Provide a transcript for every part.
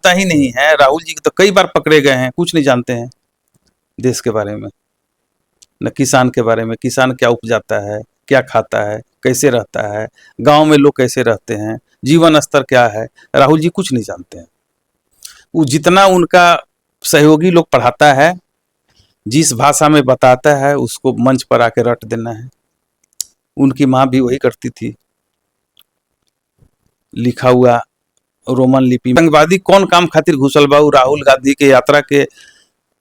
पता ही नहीं है। राहुल जी तो कई बार पकड़े गए हैं, कुछ नहीं जानते हैं देश के बारे में, न किसान के बारे में, किसान क्या उपजाता है, क्या खाता है, कैसे रहता है, गांव में लोग कैसे रहते हैं, जीवन स्तर क्या है, राहुल जी कुछ नहीं जानते हैं। वो जितना उनका सहयोगी लोग पढ़ाता है, जिस भाषा में बताता है, उसको मंच पर आके रट देना है। उनकी माँ भी वही करती थी, लिखा हुआ रोमन लिपि में। आतंकवादी कौन काम खातिर घुसल बा, उ राहुल गांधी के यात्रा के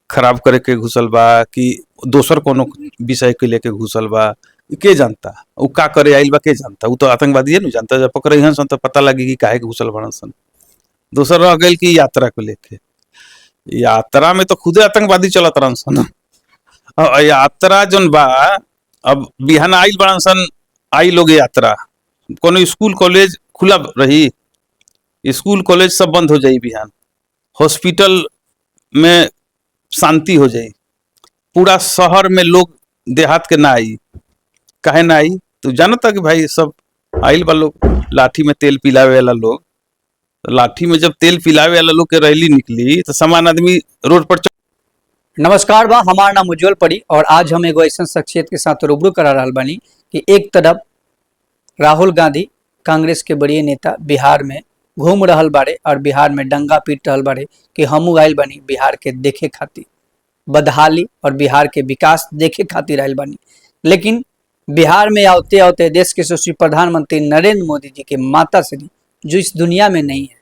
खराब करे के घुसल बा कि दोसर कोनो विषय के लेके घुसल बा, के जानता। उ का करे आइल बा के जानता। उ तो आतंकवादी नहीं जानता। जब पकड़े हन सन तो पता लगी कि काहे के घुसल बड़न सन। दोसर रह गई कि यात्रा को लेके, यात्रा में तो खुदे आतंकवादी चलत रहन सन। यात्रा जोन बा, अब बिहान आइल बड़न सन, आई लोग यात्रा, कोनो स्कूल कॉलेज खुला रही, स्कूल कॉलेज सब बंद हो जाई बिहान, हॉस्पिटल में शांति हो जाई, पूरा शहर में लोग देहात के ना आई। काहे ना आई? तो जानता कि भाई सब आइल बा लोग, लाठी में तेल पिलावे वाला लोग, लाठी में जब तेल पिलावे वाला लोग के रैली निकली तो समान आदमी रोड पर नमस्कार बा, हमार नाम उज्जवल पड़ी और आज हम एगो ऐसा शख्सियत के साथ रूबरू करा रहा बानी कि एक तरफ राहुल गांधी कांग्रेस के बड़े नेता बिहार में घूम रहल बाड़े और बिहार में डंगा पीट रहल बाड़े कि हमू आइल बानी बिहार के देखे खातिर, बदहाली और बिहार के विकास देखे खातिर आइल बानी। लेकिन बिहार में आते आते देश के यशस्वी प्रधानमंत्री नरेंद्र मोदी जी के माता श्री, जो इस दुनिया में नहीं है,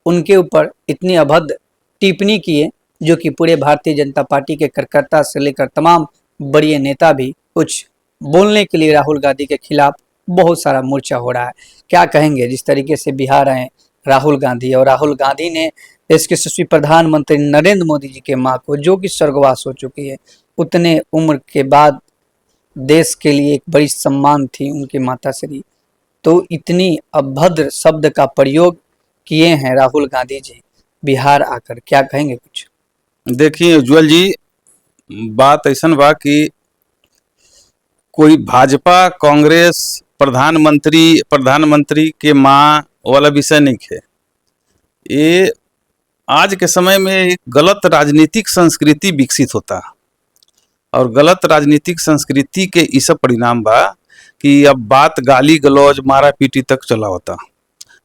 उनके ऊपर इतनी अभद्र टिप्पणी किए जो कि पूरे भारतीय जनता पार्टी के कार्यकर्ता से लेकर तमाम बड़े नेता भी कुछ बोलने के लिए राहुल गांधी के खिलाफ बहुत सारा मोर्चा हो रहा है। क्या कहेंगे जिस तरीके से बिहार आए राहुल गांधी, और राहुल गांधी ने देश के यशस्वी प्रधानमंत्री नरेंद्र मोदी जी के माँ को, जो कि स्वर्गवास हो चुकी है, उतने उम्र के बाद देश के लिए एक बड़ी सम्मान थी उनकी माता श्री, तो इतनी अभद्र शब्द का प्रयोग किए हैं राहुल गांधी जी बिहार आकर। क्या कहेंगे कुछ? देखिए उज्जवल जी, बात ऐसा बा कि कोई भाजपा कांग्रेस प्रधानमंत्री के माँ वाला विषय नहीं है। ये आज के समय में एक गलत राजनीतिक संस्कृति विकसित होता, और गलत राजनीतिक संस्कृति के इस परिणाम बा कि अब बात गाली गलौज मारा पीटी तक चला होता।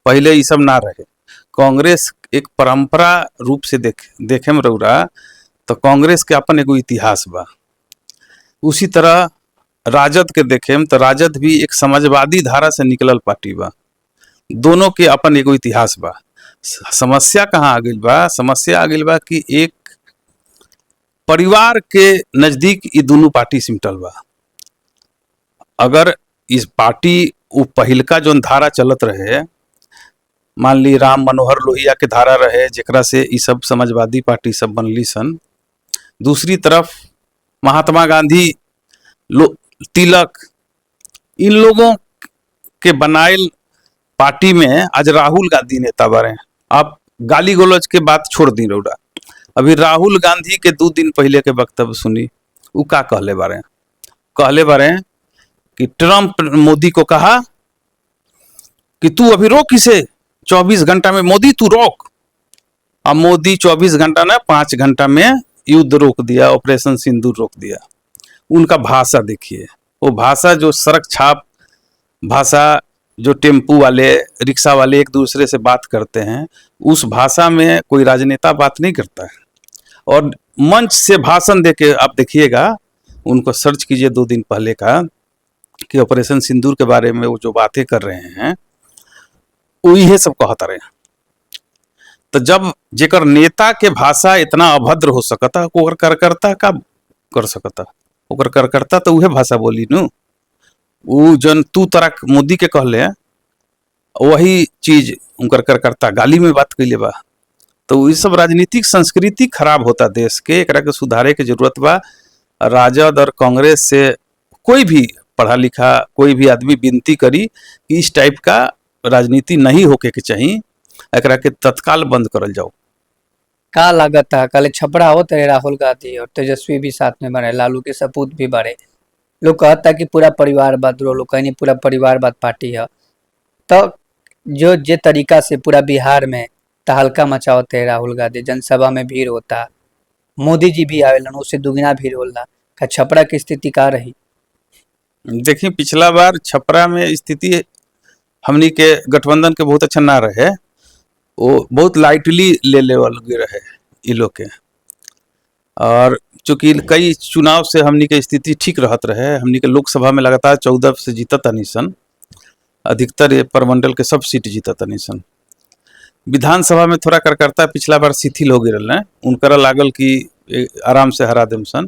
पहले ये सब ना रहे। कांग्रेस एक परंपरा रूप से देखे में रउरा तो कांग्रेस के अपन एगो इतिहास बा। उसी तरह राजद के देखेम तो राजद भी एक समाजवादी धारा से निकलल पार्टी बा। दोनों के अपन एगो इतिहास बा। समस्या कहाँ आ गई बा? समस्या आ गई बा कि एक परिवार के नजदीक ये दोनों पार्टी सिमटल बा। अगर इस पार्टी वो पहिलका जो धारा चलत रहे, मान ली राम मनोहर लोहिया के धारा रहे, जेकरा से ये सब समाजवादी पार्टी सब बनली सन। दूसरी तरफ महात्मा गांधी, तिलक, इन लोगों के बनाइल पार्टी में आज राहुल गांधी नेता बारे। आप गाली गलौज के बात छोड़ दी रउरा, अभी राहुल गांधी के 2 दिन पहले के वक्तव्य सुनी। वो का कहले बारे कि ट्रंप मोदी को कहा कि तू अभी रोक इसे, 24 घंटा में मोदी तू रोक। अब मोदी 24 घंटा ना 5 घंटा में युद्ध रोक दिया, ऑपरेशन सिंदूर रोक दिया। उनका भाषा देखिए, वो भाषा जो सड़क छाप भाषा, जो टेम्पू वाले रिक्शा वाले एक दूसरे से बात करते हैं, उस भाषा में कोई राजनेता बात नहीं करता है। और मंच से भाषण देके आप देखिएगा, उनको सर्च कीजिए 2 दिन पहले का, कि ऑपरेशन सिंदूर के बारे में वो जो बातें कर रहे हैं वो ये सब कहता रहे। तो जब जेकर नेता के भाषा इतना अभद्र हो सकता, ओकर कार्यकर्ता का कर सकता, ओकर कार्यकर्ता तो उहे भाषा बोली नु। वो जन तू तरक मोदी के कहले, वही चीज उनकर कार्यकर्ता गाली में बात कैले बा। तो ये सब राजनीतिक संस्कृति खराब होता देश के, एकरा के सुधारे के जरूरत बा। राजद और कांग्रेस से कोई भी पढ़ा लिखा कोई भी आदमी विनती करी कि इस टाइप का राजनीति नहीं होके के चाहिए, एकरा के तत्काल बंद करल जाओ। का लागत है कल छपरा होते रहे राहुल गांधी और तेजस्वी भी साथ में बने, लालू के सपूत भी बड़े। लोग कहता कि पूरा परिवारवाद, लोग कहीं पूरा परिवारवाद पार्टी है। तो जो जे तरीका से पूरा बिहार में तहलका मचावते हैं राहुल गांधी, जनसभा में भीड़ होता, मोदी जी भी आवेलन, उससे दुगना भीड़ होला। का छपरा की स्थिति का रही? देखिए, पिछला बार छपरा में स्थिति हमनी के गठबंधन के बहुत अच्छा ना रहे, वो बहुत लाइटली ले लेवल के रहे ये लोग के। और चूंकि कई चुनाव से हमनी के स्थिति ठीक रहत रहे, हमनी के लोकसभा में लगातार 14 से जीतत तनी सन, अधिकतर ये प्रमंडल के सब सीट जीतत तनी सन। विधानसभा में थोड़ा करकर्ता पिछला बार शिथिल हो गए, उनकरा लागल कि आराम से हरा देम सन।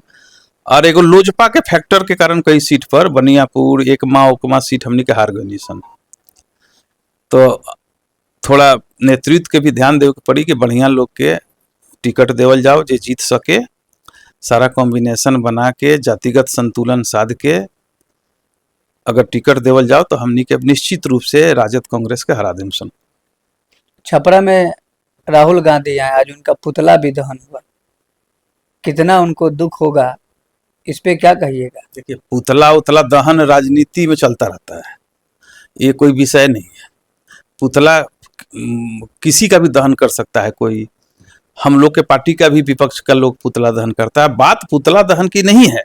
और एगो लोजपा के फैक्टर के कारण कई सीट पर बनियापुर, एकमा उकमा सीट हमनी के हार गई सन। तो थोड़ा नेतृत्व के भी ध्यान देवे के पड़ी कि बढ़िया लोग के टिकट देवल जाओ जे जीत सके, सारा कॉम्बिनेशन बना के जातिगत संतुलन साध के अगर टिकट देवल जाओ तो हमनी के निश्चित रूप से राजद कांग्रेस के हरा देम सन। छपरा में राहुल गांधी आए, आज उनका पुतला भी दहन हुआ, कितना उनको दुख होगा, इस पे क्या कहिएगा? देखिए, पुतला उतला दहन राजनीति में चलता रहता है, ये कोई विषय नहीं है। पुतला किसी का भी दहन कर सकता है कोई, हम लोग के पार्टी का भी विपक्ष का लोग पुतला दहन करता है। बात पुतला दहन की नहीं है,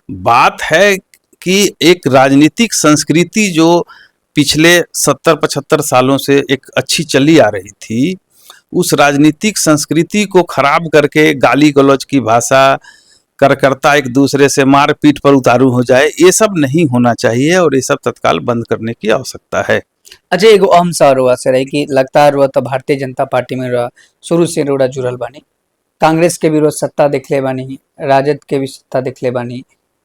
बात है कि एक राजनीतिक संस्कृति जो पिछले 70-75 सालों से एक अच्छी चली आ रही थी, उस राजनीतिक संस्कृति को खराब करके गाली गलौज की भाषा, कार्यकर्ता एक दूसरे से मारपीट पर उतारू हो जाए, ये सब नहीं होना चाहिए और ये सब तत्काल बंद करने की आवश्यकता है। अच्छा, एगो अहम सवाल हुआ से रही कि लगातार हुआ तो भारतीय जनता पार्टी में रहा, शुरू से रोड़ा जुड़ल बानी, कांग्रेस के भी रोज सत्ता देखले बानी, राजद के भी सत्ता देखले बानी,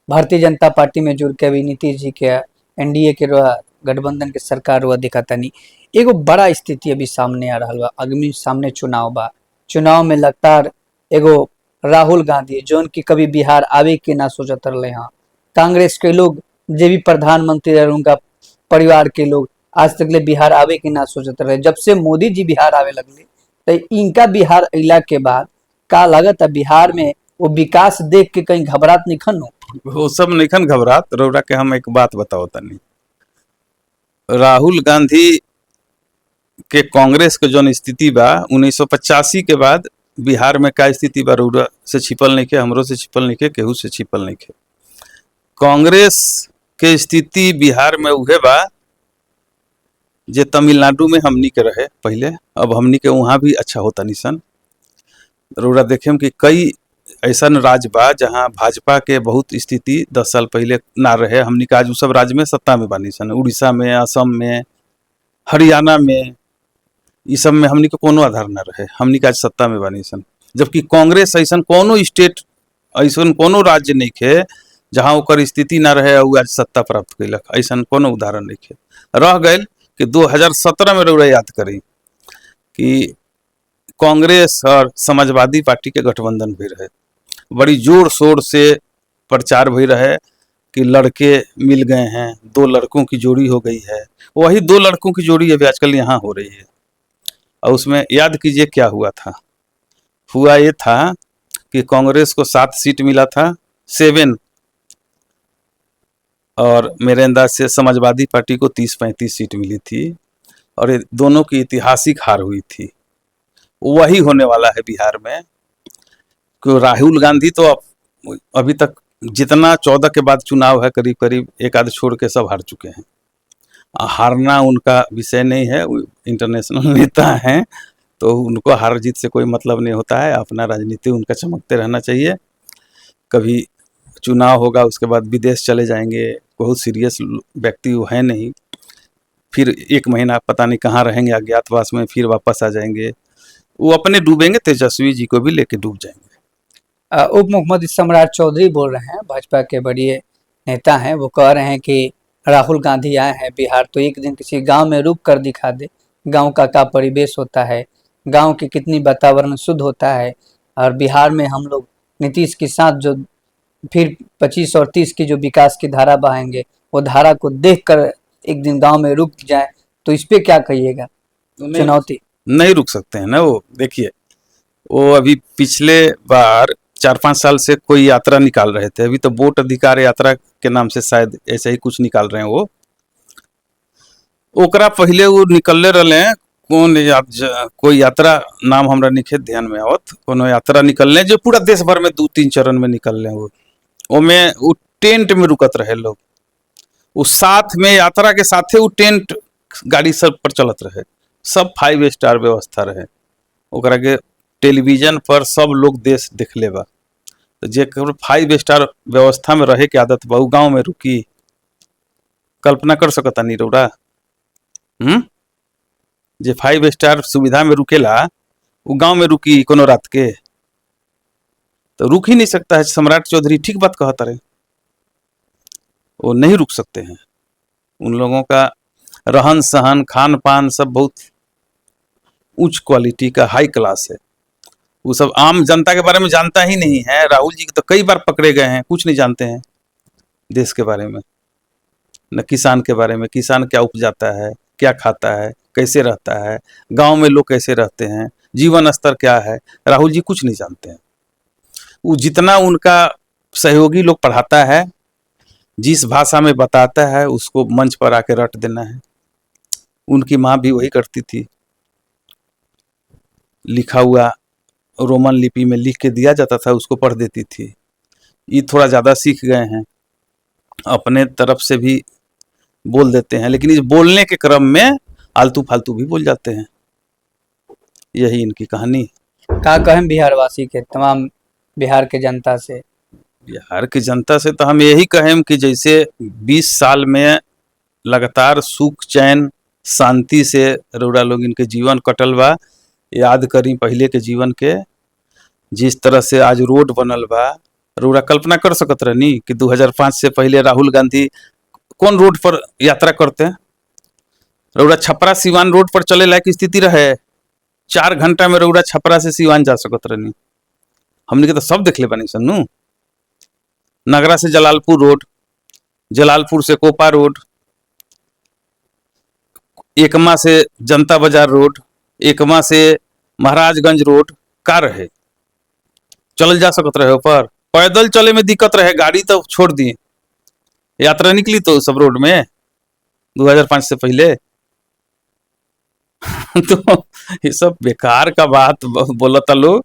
भारतीय जनता पार्टी में जुड़ के भी नीतीश जी के एनडीए के गठबंधन के सरकार हुआ दिखाता नहीं। एगो बड़ा स्थिति अभी सामने आ रहा बा, अगमी सामने चुनाव बा, चुनाव में लगातार एगो राहुल गांधी जोन की कभी बिहार आवे के ना सोचत रहे, हाँ कांग्रेस के लोग जे भी प्रधानमंत्री रहे उनका परिवार के लोग आज तक ले बिहार आवे के ना सोचत रहे। जब से मोदी जी बिहार आवे लगले तो इनका बिहार अइला के बाद का लागत है बिहार में वो विकास देख के कहीं घबरात नहीं खन हो? वो सब नहीं घबरात रौरा के। हम एक बात बताओ तनी, राहुल गांधी के कांग्रेस के जो स्थिति बा 1985 के बाद बिहार में का स्थिति बा, रौरा से छिपल नहीं के, हमरो से छिपल नहीं के, केहू से छिपल नहीं के। कांग्रेस के स्थिति बिहार में उहे बा जे तमिलनाडु में हमनी के रहे पहले, अब हमनी के वहाँ भी अच्छा होता निसन। रौरा देखेम कि कई ऐसा राज्य बा जहाँ भाजपा के बहुत स्थिति 10 साल पहले ना रहे, हमनी के आज सब राज्य में सत्ता में बानी सन। उड़ीसा में, असम में, हरियाणा में, इस सब में हमनी के कोनो आधार ना रहे, हमनी के आज सत्ता में बानी सन। जबकि कांग्रेस ऐसा कोनो स्टेट, ऐसा कोनो राज्य नहीं खे जहाँ ओकर स्थिति ना रहे और आज सत्ता प्राप्त कैलक, ऐसा कोनो उदाहरण नहीं खे। रह गए कि 2017 में रौरा याद करी कि कांग्रेस और समाजवादी पार्टी के गठबंधन भी रहे, बड़ी जोर शोर से प्रचार भी रहे कि लड़के मिल गए हैं, 2 लड़कों की जोड़ी हो गई है। वही 2 लड़कों की जोड़ी अभी आजकल यहाँ हो रही है। और उसमें याद कीजिए क्या हुआ था, हुआ ये था कि कांग्रेस को 7 सीट मिला था, 7, और मेरे अंदाज से समाजवादी पार्टी को 30-35 सीट मिली थी, और ये दोनों की ऐतिहासिक हार हुई थी। वही होने वाला है बिहार में, क्यों राहुल गांधी तो अभी तक जितना 14 के बाद चुनाव है करीब करीब एक आध छोड़ के सब हार चुके हैं। हारना उनका विषय नहीं है, इंटरनेशनल नेता हैं तो उनको हार जीत से कोई मतलब नहीं होता है, अपना राजनीति उनका चमकते रहना चाहिए। कभी चुनाव होगा उसके बाद विदेश चले जाएंगे, बहुत सीरियस व्यक्ति वो है नहीं, फिर 1 महीना पता नहीं कहाँ रहेंगे अज्ञातवास में, फिर वापस आ जाएंगे, वो अपने डूबेंगे, तेजस्वी जी को भी लेके डूब जाएंगे। उप मुख्यमंत्री सम्राट चौधरी बोल रहे हैं, भाजपा के बड़े नेता हैं, वो कह रहे हैं कि राहुल गांधी आए हैं बिहार तो एक दिन किसी गांव में रुक कर दिखा दे, गांव का क्या परिवेश होता है, गांव की कितनी वातावरण शुद्ध होता है। और बिहार में हम लोग नीतीश के साथ जो फिर 25 और 30 की जो विकास की धारा बहाएंगे, वो धारा को देखकर एक दिन गांव में रुक जाए, तो इस पे क्या कहिएगा? चुनौती नहीं रुक सकते हैं ना वो। देखिए, वो अभी पिछले बार 4-5 साल से कोई यात्रा निकाल रहे थे, अभी तो वोट अधिकार यात्रा के नाम से शायद ऐसे ही कुछ निकाल रहे हैं वो। ओकरा पहले वो निकलने रहे हैं कौन कोई यात्रा नाम हमरा निखे ध्यान में आवत, कोनो यात्रा निकलने जो पूरा देश भर में 2-3 चरण में निकलने वो ओमे उ टेंट में रुकत रहे लोग, उस साथ में यात्रा के साथे उ टेंट गाड़ी सब पर चलत रहे, सब 5 स्टार व्यवस्था रहे, ओकरा के टेलीविजन पर सब लोग देश देखले बा। तो जे 5 स्टार व्यवस्था में रहे के आदत बा उ गाँव में रुकी, कल्पना कर सकता नहीं रौरा? जे 5 स्टार सुविधा में रुकेला वो गांव में रुकी कोनो रात के? तो रुक ही नहीं सकता है। सम्राट चौधरी ठीक बात कहता रहे, वो नहीं रुक सकते हैं। उन लोगों का रहन सहन खान पान सब बहुत उच्च क्वालिटी का, हाई क्लास है। वो सब आम जनता के बारे में जानता ही नहीं है। राहुल जी तो कई बार पकड़े गए हैं, कुछ नहीं जानते हैं देश के बारे में, न किसान के बारे में, किसान क्या उपजाता है, क्या खाता है, कैसे रहता है, गांव में लोग कैसे रहते हैं, जीवन स्तर क्या है, राहुल जी कुछ नहीं जानते हैं। वो जितना उनका सहयोगी लोग पढ़ाता है, जिस भाषा में बताता है, उसको मंच पर आके रट देना है। उनकी माँ भी वही करती थी, लिखा हुआ रोमन लिपि में लिख के दिया जाता था, उसको पढ़ देती थी। ये थोड़ा ज़्यादा सीख गए हैं, अपने तरफ से भी बोल देते हैं, लेकिन इस बोलने के क्रम में आलतू फालतू भी बोल जाते हैं। यही इनकी कहानी। का कहें बिहार वासी के, तमाम बिहार के जनता से? बिहार की जनता से तो हम यही कहें कि जैसे 20 साल में लगातार सुख चैन शांति से रउरा लोग इनके जीवन कटल बा, याद करी पहले के जीवन के। जिस तरह से आज रोड बनल बा, रउरा कल्पना कर सकत रहनी कि 2005 से पहले राहुल गांधी कौन रोड पर यात्रा करते हैं? रउरा छपरा सिवान रोड पर चले लायक स्थिति रहे, 4 घंटा में रउरा छपरा से सिवान जा सकत रहनी। हमने के तो सब देख ले बनी सन्नू। नगरा से जलालपुर रोड, जलालपुर से कोपा रोड, एकमा से जनता बाजार रोड, एकमा से महाराजगंज रोड का रहे, चल जा सकत रहे। ऊपर पैदल चले में दिक्कत रहे, गाड़ी तो छोड़ दिए। यात्रा निकली तो सब रोड में 2005 से पहले। तो ये सब बेकार का बात बोलता लोग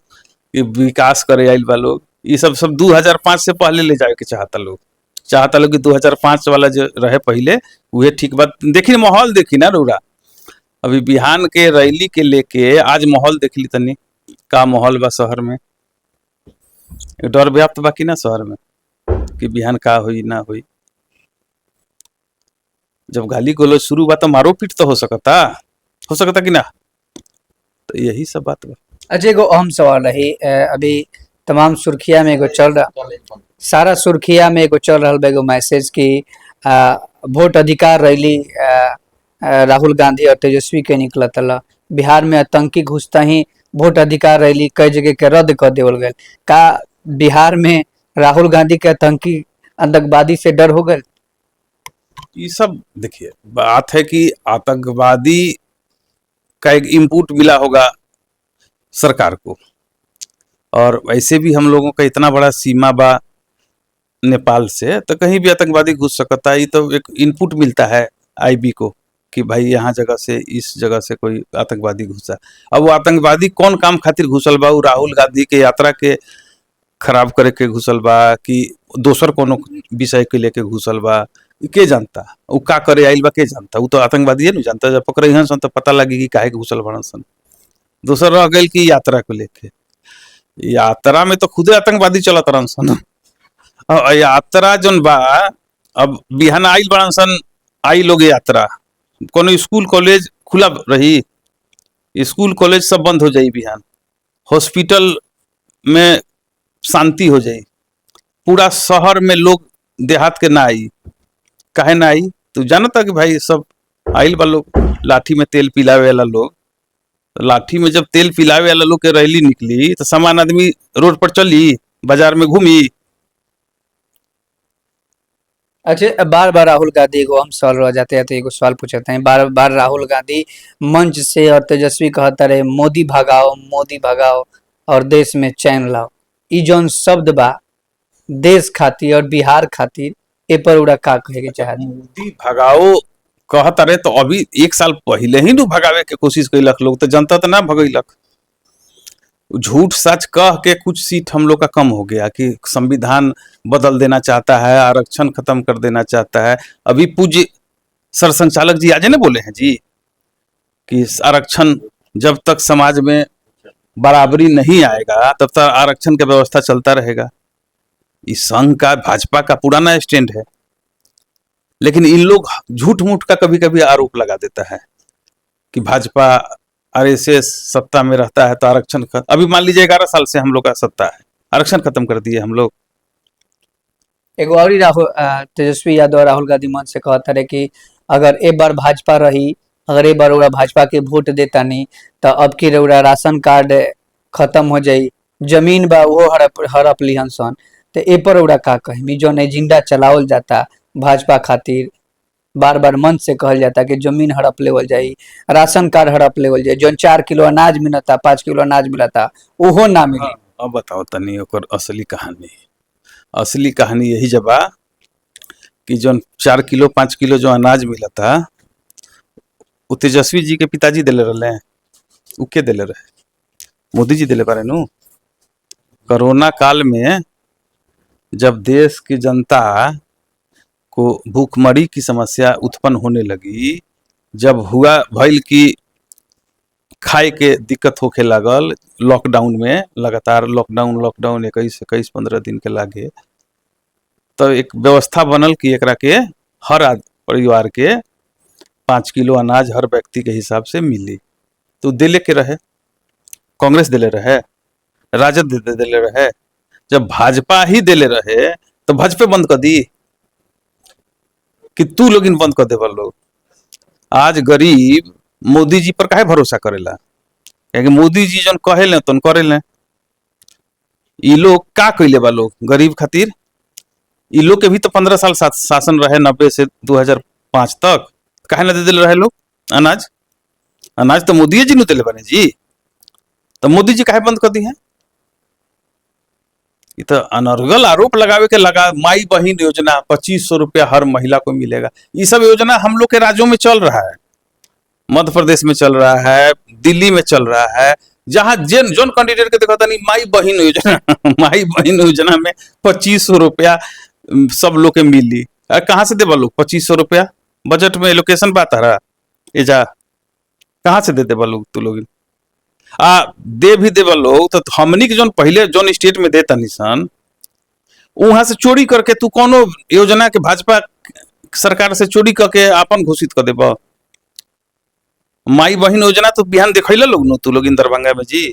कि विकास करे आइल बा लोग। ये सब 2005 से पहले ले जाए के चाहता लोग कि 2005 वाला जो रहे पहले वह ठीक बात। देखी माहौल देखी ना रउरा, अभी बिहान के रैली के लेके आज माहौल देख ली तनी का माहौल बा शहर में। डर व्याप्त बाकी ना शहर में कि बिहान का हुई ना हुई। जब गाली गलौज शुरू बा तो मारो पीट तो हो सकता कि ना। तो यही सब बात बा। अच्छा, एगो अहम सवाल रही, अभी तमाम सुर्खिया में एगो चल रहा, सारा सुर्खिया में एगो चल रहा एगो मैसेज की वोट अधिकार रैली राहुल गांधी और तेजस्वी के निकलत ला। बिहार में आतंकी घुसता ही वोट अधिकार रैली कई जगह के रद्द कर देवल गए। का बिहार में राहुल गांधी के आतंकवादी से डर हो गए? ये सब देखिए बात है कि आतंकवादी का एक इनपुट मिला होगा सरकार को, और वैसे भी हम लोगों का इतना बड़ा सीमा बा नेपाल से, तो कहीं भी आतंकवादी घुस सकता है। ये तो एक इनपुट मिलता है आईबी को कि भाई यहाँ जगह से इस जगह से कोई आतंकवादी घुसा। अब वो आतंकवादी कौन काम खातिर घुसल बा, वो राहुल गांधी के यात्रा के खराब करे के घुसल बा कि दोसर कोनो विषय के लेके घुसल बा, के जानता। वो का करे आइल बा के जानता, वो तो आतंकवादी है न जानता। जब पकड़े सन तो पता लगी कि काहे के घुसल बड़न सन। दोसर रह गई कि यात्रा को लेके, यात्रा में तो खुदे आतंकवादी चलत रहन सन। यात्रा जोन बा, अब बिहान आइल बड़न सन, आई लोग यात्रा, कोनो स्कूल कॉलेज खुला रही, स्कूल कॉलेज सब बंद हो जाई बिहान, हॉस्पिटल में शांति हो जाई, पूरा शहर में लोग देहात के ना आई। काहे ना आई? तो जानता कि भाई सब आइल बा लोग, लाठी में तेल पिलावे वाला लोग। तो लाठी में जब तेल पिलावे वाला लोग के रैली निकली तो सामान आदमी रोड पर चली, बाजार में घूमी। अच्छा, बार बार राहुल गांधी एगो हम सवाल रह जाते हैं, तो एगो सवाल पूछते हैं। बार बार राहुल गांधी मंच से और तेजस्वी कहता रहे मोदी भगाओ और देश में चैन लाओ। ई जौन शब्द बा देश खातिर और बिहार खातिर, ए पर उड़ा का कहे के चाहत? मोदी भगाओ कहत रहे तो अभी 1 साल पहले ही नु भगावे के कोशिश कैलक लोग, तो जनता तो ना भगैलक। झूठ सच कह के कुछ सीट हम लोग का कम हो गया कि संविधान बदल देना चाहता है, आरक्षण खत्म कर देना चाहता है। अभी पूज्य सर संचालक जी आज ने बोले हैं जी कि आरक्षण जब तक समाज में बराबरी नहीं आएगा तब तक आरक्षण की व्यवस्था चलता रहेगा। इस संघ का, भाजपा का पुराना स्टैंड है, लेकिन इन लोग झूठ मूठ का कभी कभी आरोप लगा देता है कि भाजपा आरएसएस सत्ता में रहता है तो आरक्षण अभी मान लीजिए 11 साल से हम लोग का सत्ता है, आरक्षण खत्म कर दिए हम लोग। एगो और राहुल तेजस्वी यादव और राहुल गांधी मंच से कहता रहे कि अगर एक बार भाजपा रही, अगर एक बार भाजपा के वोट देता नहीं तो अब की राशन कार्ड खत्म हो जाई, जमीन बा वो हड़प लिहन सन। तो ए पर का कही जो एजेंडा चलावल जाता भाजपा खातिर, बार बार मन से कहल जाता कि जमीन हड़प लेवल जाई, राशन कार्ड हड़प लेवल जाई, जो 4 किलो अनाज मिलता, 5 किलो अनाज मिलता ओहो ना मिली। हाँ, अब बताओ तनी ओकर असली कहानी। असली कहानी यही जबा कि जो 4 किलो 5 किलो जो अनाज मिलता वो तेजस्वी जी के पिताजी दिले रहे, उके दिले रहे, मोदी जी दिले पारे नु। कोरोना काल में जब देश की जनता को भूखमरी की समस्या उत्पन्न होने लगी, जब हुआ भइल की खाए के दिक्कत होके लागल, लॉकडाउन में लगातार लॉकडाउन 21 15 दिन के लागे, तो एक व्यवस्था बनल कि एकरा के हर परिवार के 5 किलो अनाज हर व्यक्ति के हिसाब से मिली। तो दिले के रहे, कांग्रेस दिले रहे, राजद दिले रहे। जब भाजपा ही दिले रहे तो भाजपा बंद कर दी कि तू लोग इन बंद कर देवा लोग। आज गरीब मोदी जी पर काहे भरोसा करेला, क्योंकि मोदी जी जन कहेले तो करेले। ई लोग का कैले बा लोग गरीब खातिर? ई लोग के भी तो 15 साल शासन रहे, 90 से 2005 तक। काहे ना दे दिले रहे लोग अनाज? अनाज तो मोदी जी ने दिले बने जी, तो मोदी जी काहे बंद कर दी है? ये तो अनर्गल आरोप लगावे के लगा। माई बहन योजना 2500 रुपया हर महिला को मिलेगा, ये सब योजना हम लोग के राज्यों में चल रहा है, मध्य प्रदेश में चल रहा है, दिल्ली में चल रहा है, जहां जोन कैंडिडेट के देखा नहीं माई बहन योजना माई बहन योजना में 2500 रुपया सब लोग के मिली। कहाँ से देवा लोग 2500 रुपया? बजट में एलोकेशन बात रहा एजा, कहाँ से दे देवा लोग? तू लोग दे भी देवा लोग तो हमनी के जोन पहले जोन स्टेट में देता निशान, वहां से चोरी करके तू कोनो योजना के भाजपा सरकार से चोरी करके आपन घोषित कर देबा। माई बहन योजना तो बिहान देखैला लोग न तू लोग इन दरभंगा में जी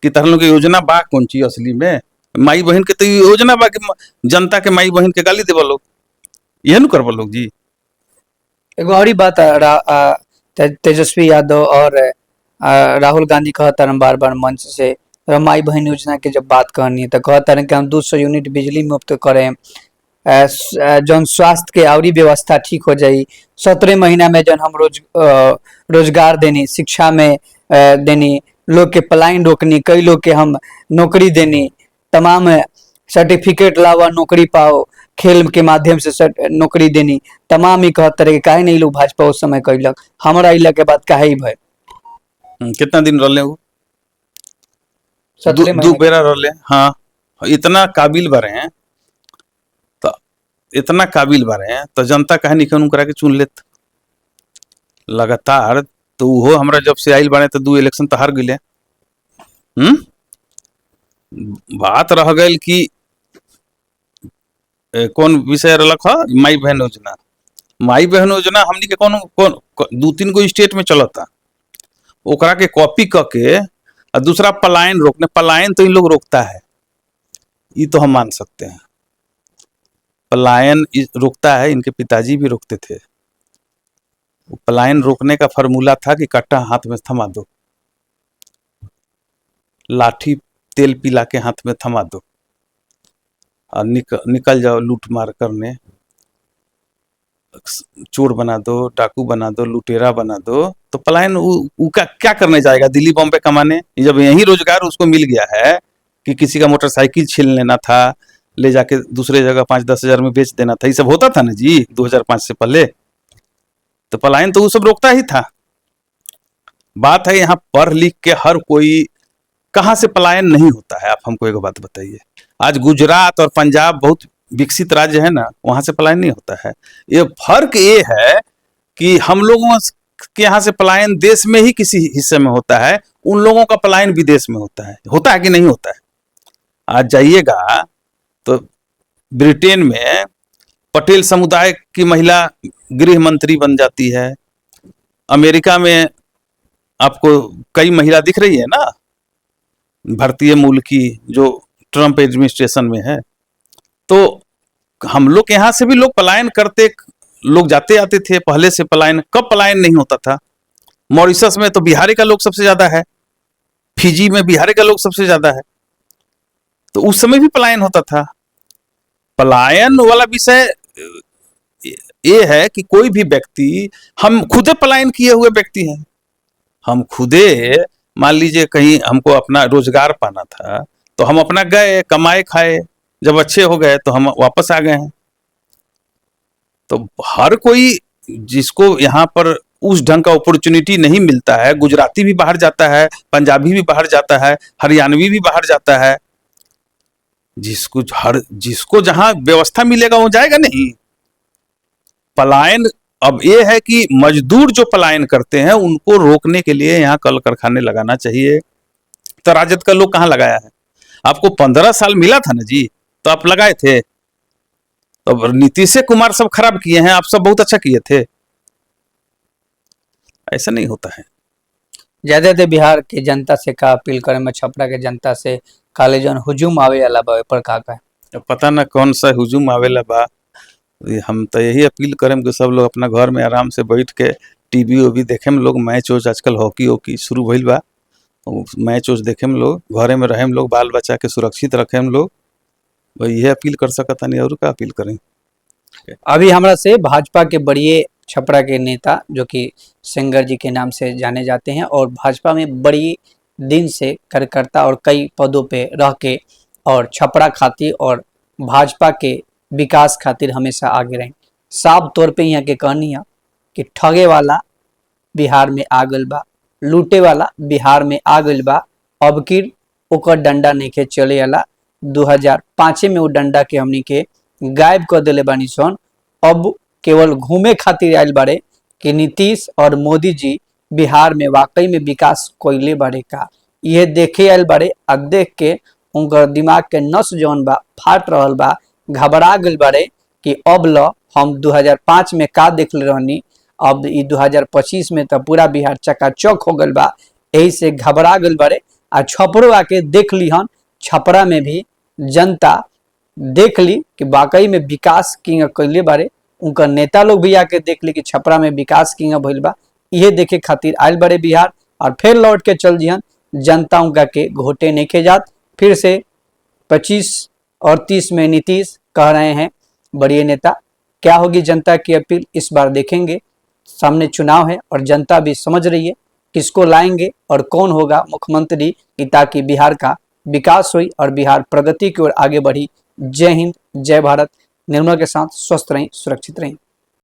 कि तरह लोग योजना बा कौन चीज असली में? माई बहन के तो योजना बा कि जनता के माई बहन के गाली देवा लोग, यह नु करवा लोग जी। एगो और बात तेजस्वी यादव और राहुल गांधी कहता रहे बार बार मंच से, माई बहन योजना की जब बात करनी है तो कहता रहे कि हम 200 यूनिट बिजली मुफ्त करें, जौन स्वास्थ्य के आवरी व्यवस्था ठीक हो जाई, 17 महीना में जौन हम रोजगार देनी, शिक्षा में देनी, लोग के पलायन रोकनी, कई लोग के हम नौकरी देनी, तमाम सर्टिफिकेट लावा नौकरी पाओ, खेल के माध्यम से नौकरी देनी, तमाम ही कहते रहे काहे नहीं लोग भाजपा उस समय कैलक, हमारा इला के बाद काहे ही भय। कितना दिन रहले वो? 17 दो बेरा रहले। हाँ, इतना काबिल बारे हैं तो इतना काबिल बारे हैं तो जनता काहे निकन करा के चुन लेत लगातार। तो वो हमरा जब से आइल बारे तो 2 इलेक्शन तो हार गए। बात रह गई कि कौन विषय रख माई बहन योजना। माई बहन योजना हमनी के कौन 2-3 गो स्टेट में चलता, ओकरा के कॉपी करके और दूसरा पलायन रोकने, पलायन तो इन लोग रोकता है, ये तो हम मान सकते हैं, पलायन रोकता है, इनके पिताजी भी रोकते थे। पलायन रोकने का फॉर्मूला था कि कट्टा हाथ में थमा दो, लाठी तेल पिला के हाथ में थमा दो और निकल जाओ लूट मार करने, चोर बना दो, डाकू बना दो, लुटेरा बना दो। तो पलायन का क्या करने जाएगा दिल्ली बॉम्बे कमाने? जब यही रोजगार उसको मिल गया है कि किसी का मोटरसाइकिल छीन लेना था, ले जाके दूसरे जगह 5-10 हजार में बेच देना था, ये सब होता था ना जी 2005 से पहले। तो पलायन तो वो सब रोकता ही था। बात है यहाँ पढ़ लिख के हर कोई कहाँ से पलायन नहीं होता है। आप हमको एक बात बताइए, आज गुजरात और पंजाब बहुत विकसित राज्य है ना, वहां से पलायन नहीं होता है। ये फर्क ये है कि हम लोगों के यहाँ से पलायन देश में ही किसी हिस्से में होता है, उन लोगों का पलायन विदेश में होता है कि नहीं होता है। आज जाइएगा तो ब्रिटेन में पटेल समुदाय की महिला गृह मंत्री बन जाती है। अमेरिका में आपको कई महिला दिख रही है ना, भारतीय मूल की, जो ट्रंप एडमिनिस्ट्रेशन में है। तो हम लोग के यहाँ से भी लोग पलायन करते, लोग जाते आते थे पहले से। पलायन कब पलायन नहीं होता था? मॉरिशस में तो बिहारी का लोग सबसे ज्यादा है, फिजी में बिहारी का लोग सबसे ज्यादा है, तो उस समय भी पलायन होता था। पलायन वाला विषय ये है कि कोई भी व्यक्ति, हम खुदे पलायन किए हुए व्यक्ति हैं। हम खुदे, मान लीजिए कहीं हमको अपना रोजगार पाना था तो हम अपना गए, कमाए खाए, जब अच्छे हो गए तो हम वापस आ गए हैं। तो हर कोई जिसको यहाँ पर उस ढंग का अपॉर्चुनिटी नहीं मिलता है, गुजराती भी बाहर जाता है, पंजाबी भी बाहर जाता है, हरियाणवी भी बाहर जाता है। जिसको जहां व्यवस्था मिलेगा वो जाएगा नहीं। पलायन अब ये है कि मजदूर जो पलायन करते हैं उनको रोकने के लिए यहाँ कल कारखाने लगाना चाहिए। तो राजद का लोग कहाँ लगाया है? आपको 15 साल मिला था ना जी, तो आप लगाए थे। अब नीतीश कुमार सब खराब किए हैं, आप सब बहुत अच्छा किए थे। ऐसा नहीं होता है। ज्यादातर बिहार के जनता से का अपील करे में, छपरा के जनता से काले जन हुजूम आवे वाला बा पर का है? अब पता ना कौन सा हुजूम आवेला बा। हम तो यही अपील करें कि सब लोग अपना घर में आराम से बैठ के टीवी ओवी देखे में लोग, मैच वोच आजकल हॉकी वॉकी शुरू भइल बा, मैच वोच देखे में लोग, घरे में रहे में लोग, बाल बच्चा के सुरक्षित रखे में लोग। ये अपील कर सकता नहीं, और का अपील करें। अभी हमरा से भाजपा के बड़े छपरा के नेता जो कि सेंगर जी के नाम से जाने जाते हैं और भाजपा में बड़ी दिन से कार्यकर्ता और कई पदों पे रह के और छपरा खातिर और भाजपा के विकास खातिर हमेशा आगे रहे। साफ तौर पे यहाँ के कहनी है कि ठगे वाला बिहार में आ गइल बा, लूटे वाला बिहार में आ गइल बा। अब की ओकर डंडा नहीं के चले वाला। 2005 में वो डंडा के हमनी के गायब कर दिले बानी सन। अब केवल घूमे खातिर आयल बारे कि नीतीश और मोदी जी बिहार में वाकई में विकास कोइले बारे का, ये देखे आयल बारे। अब देख के उनका दिमाग के नस जौन बा फाट रहल बा, घबरा गइल बारे कि अब ल हम 2005 में का देख ले रहनी, अब 2025 में तो पूरा बिहार चकाचौक हो गइल बा। यही से घबरा गइल बारे। आ छपरो आके देख ली हन, छपरा में भी जनता देख ली कि वाकई में विकास किंग कैले बारे। उनका नेता लोग भी आके देख ली कि छपरा में विकास किंग भइल बा। ये देखे खातिर आयल बड़े बिहार और फिर लौट के चल जिहन। जनता उनका के घोटे नहीं खे जात। फिर से 25 और 30 में नीतीश कह रहे हैं बड़े नेता। क्या होगी जनता की अपील इस बार देखेंगे। सामने चुनाव है और जनता भी समझ रही है किसको लाएंगे और कौन होगा मुख्यमंत्री, ताकि बिहार का विकास हुई और बिहार प्रगति की ओर आगे बढ़ी। जय हिंद, जय भारत। निर्मल के साथ स्वस्थ रहें, सुरक्षित रहें।